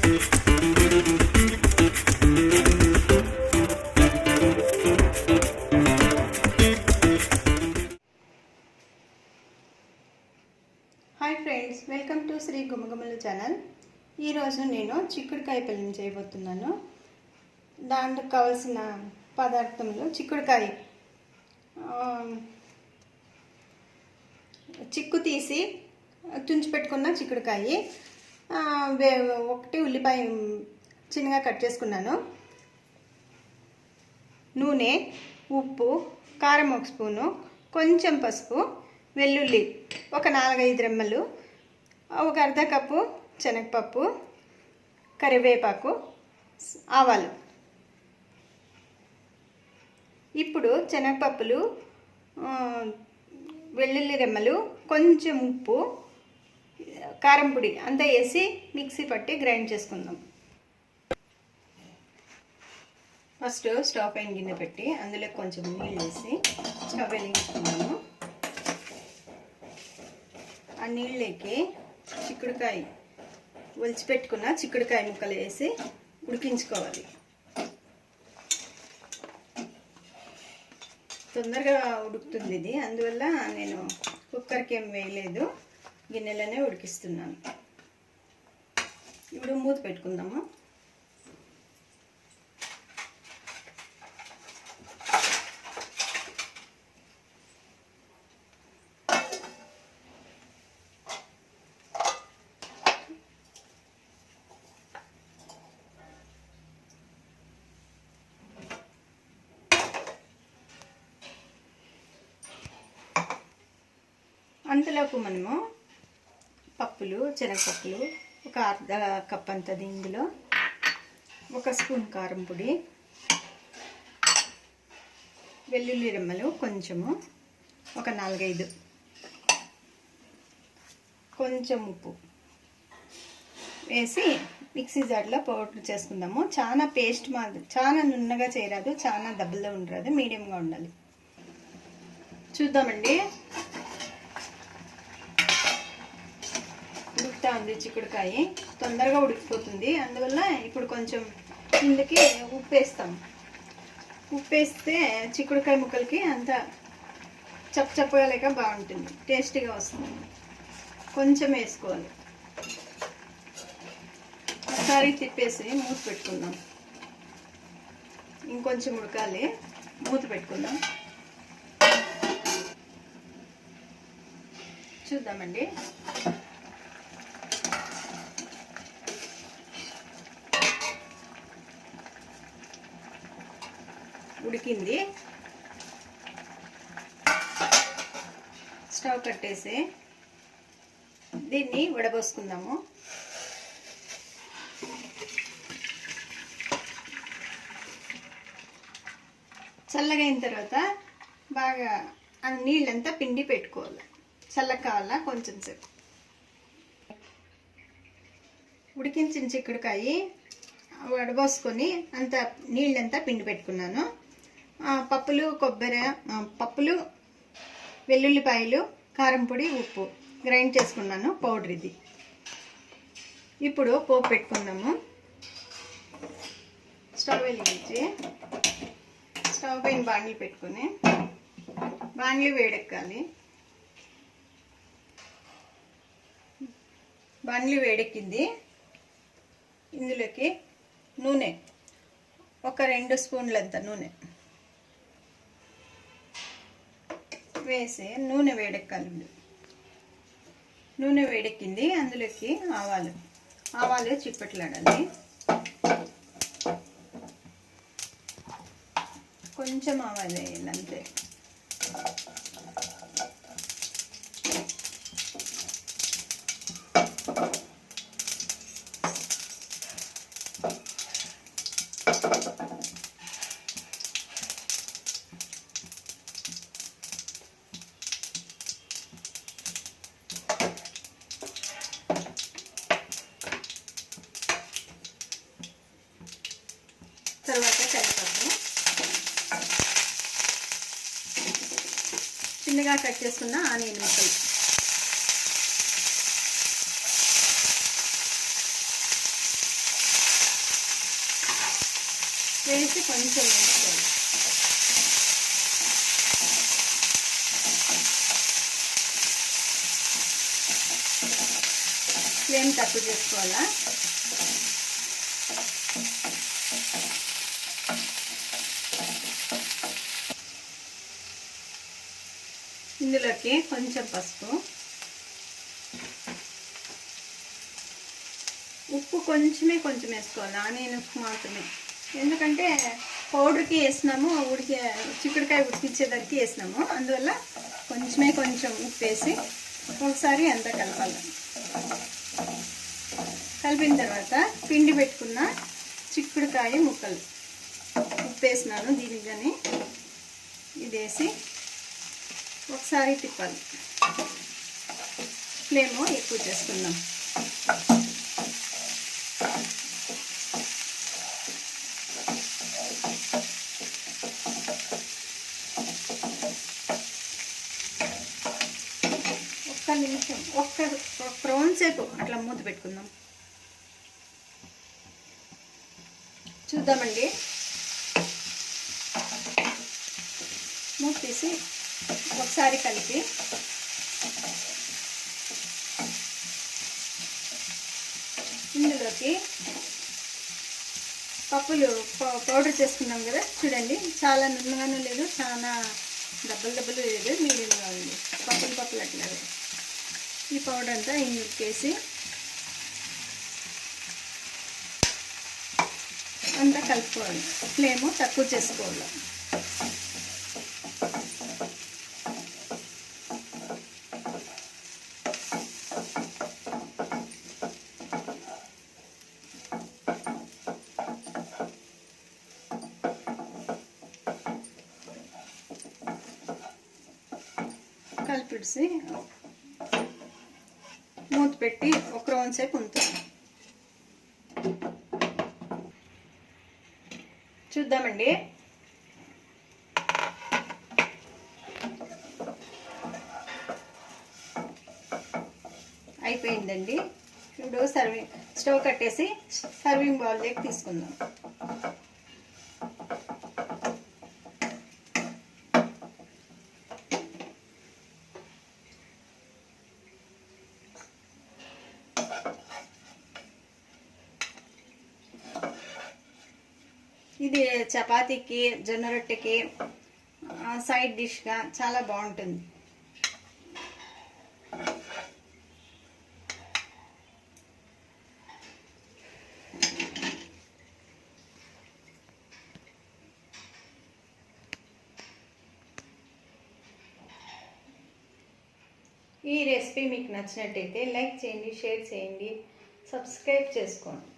Hi friends, welcome to Shri Gumagumalu channel. ఈరోజు నేను చిక్కుడుకాయ పళ్ళెం చేయబోతున్నాను. దాంట్లో కావాల్సిన పదార్థములు: చిక్కుడుకాయ చిక్కు తీసి తుంచి పెట్టుకున్న చిక్కుడుకాయ, ఒకటి ఉల్లిపాయ చిన్నగా కట్ చేసుకున్నాను, నూనె, ఉప్పు, కారం 1 స్పూను, కొంచెం పసుపు, వెల్లుల్లి ఒక 4-5 రెమ్మలు, ఒక అర్ధ కప్పు శనగపప్పు, కరివేపాకు, ఆవాలు. ఇప్పుడు శనగపప్పులు, వెల్లుల్లి రెమ్మలు, కొంచెం ఉప్పు, కారం పొడి అంతా వేసి మిక్సీ పట్టి గ్రైండ్ చేసుకుందాం. ఫస్ట్ స్టవ్ పైన గిన్నె పెట్టి అందులో కొంచెం నీళ్ళు వేసి స్టవ్ వెలిగించుకున్నాము. ఆ నీళ్ళకి చిక్కుడుకాయ ఒలిచిపెట్టుకున్న చిక్కుడుకాయ ముక్కలు వేసి ఉడికించుకోవాలి. తొందరగా ఉడుకుతుంది ఇది, అందువల్ల నేను కుక్కర్కి ఏం వేయలేదు, గిన్నెలోనే ఉడికిస్తున్నాను. ఇప్పుడు మూత పెట్టుకుందాము. అంతలోపు మనము పప్పులు, శనగపప్పులు ఒక అర్ధ కప్ అంతది, ఇందులో 1 స్పూన్ కారం పొడి, వెల్లుల్లి రెమ్మలు కొంచెము, ఒక 4-5, కొంచెం ఉప్పు వేసి మిక్సీ జార్లో పౌడర్ చేసుకుందాము. చాలా పేస్ట్ మాదిరి, చాలా నున్నగా చేయరాదు, చాలా దెబ్బలో ఉండరాదు, మీడియంగా ఉండాలి. చూద్దామండి. ఉడుకుతా ఉంది చిక్కుడుకాయ, తొందరగా ఉడికిపోతుంది, అందువల్ల ఇప్పుడు కొంచెం ఇందుకి ఉప్పు వేస్తాం. ఉప్పు వేస్తే చిక్కుడుకాయ ముక్కలకి అంత చప్పగా లేక బాగుంటుంది, టేస్టీగా వస్తుంది. కొంచెం వేసుకోవాలి. ఒకసారి తిప్పేసి మూత పెట్టుకుందాం. ఇంకొంచెం ఉడకాలి, మూత పెట్టుకుందాం. చూద్దామండి. ఉడికింది. స్టవ్ కట్టేసి దీన్ని వడబోసుకుందాము. చల్లగా అయిన తర్వాత బాగా ఆ నీళ్ళంతా పిండి పెట్టుకోవాలి. చల్లగా కావాలా కొంచెం సేపు. ఉడికించిన చిక్కుడుకాయ వడబోసుకొని అంత నీళ్ళంతా పిండి పెట్టుకున్నాను. పప్పులు, వెల్లుల్లిపాయలు, కారం పొడి, ఉప్పు గ్రైండ్ చేసుకున్నాను, పౌడర్ ఇది. ఇప్పుడు పోపు పెట్టుకుందాము. స్టవ్ వెలిగించి స్టవ్ పైన బాండ్లీ పెట్టుకుని బాండ్లీ వేడెక్కాలి. బాండ్లీ వేడెక్కింది. ఇందులోకి నూనె, ఒక 2 స్పూన్లంత నూనె వేసి నూనె వేడెక్కాలి. నూనె వేడెక్కింది. అందులోకి ఆవాలు చిప్పట్లాడాలి. కొంచెం ఆవాలు వేయాలి అంతే. తర్వాత కరివేపాకు, చిన్నగా కట్ చేసుకున్న ఆనియన్ ముక్కలు, వేసి కొంచెం వేసుకోవాలి. ఫ్లేమ్ తక్కువ చేసుకోవాలా. ఇందులోకి కొంచెం పసుపు, ఉప్పు కొంచెం వేసుకోవాలి, ఆనియన్ ఉప్పు మాత్రమే. ఎందుకంటే పౌడర్కి వేసినాము, చిక్కుడుకాయ ఉడికించేదానికి వేసినాము, అందువల్ల కొంచెం ఉప్పు వేసి ఒకసారి అంతా కలపాలి. కలిపిన తర్వాత పిండి పెట్టుకున్న చిక్కుడుకాయ ముక్కలు ఉప్పు వేసినాను దీనికని ఇది వేసి ఒకసారి తిప్పాలి. ఫ్లేమ్ ఎక్కువ చేసుకుందాం. ఒక్క నిమిషం, ఒక్క రౌండ్ సేపు అట్లా మూత పెట్టుకుందాం. చూద్దామండి. మూత తీసి ఒకసారి కలిపి ఇందులోకి పప్పులు పౌడర్ చేసుకున్నాం కదా, చూడండి చాలా నున్నగాను లేదు, చాలా దెబ్బలు లేదు, మీడియంగా ఉంది. పప్పులు అట్లా ఈ పౌడర్ అంతా ఇందులోకి వేసి అంతా కలుపుకోవాలి. ఫ్లేము తక్కువ చేసుకోవాలి. కలిపిడిసి మూత పెట్టి ఒక రౌండ్ సేపు ఉంటుంది. చూద్దామండి. అయిపోయిందండి. ఇప్పుడు స్టవ్ కట్టేసి సర్వింగ్ బౌల్లోకి తీసుకుందాం. ఇది చపాతీకి, జొన్న రొట్టెకి సైడ్ డిష్గా చాలా బాగుంటుంది. ఈ రెసిపీ మీకు నచ్చినట్టయితే లైక్ చేయండి, షేర్ చేయండి, సబ్స్క్రైబ్ చేసుకోండి.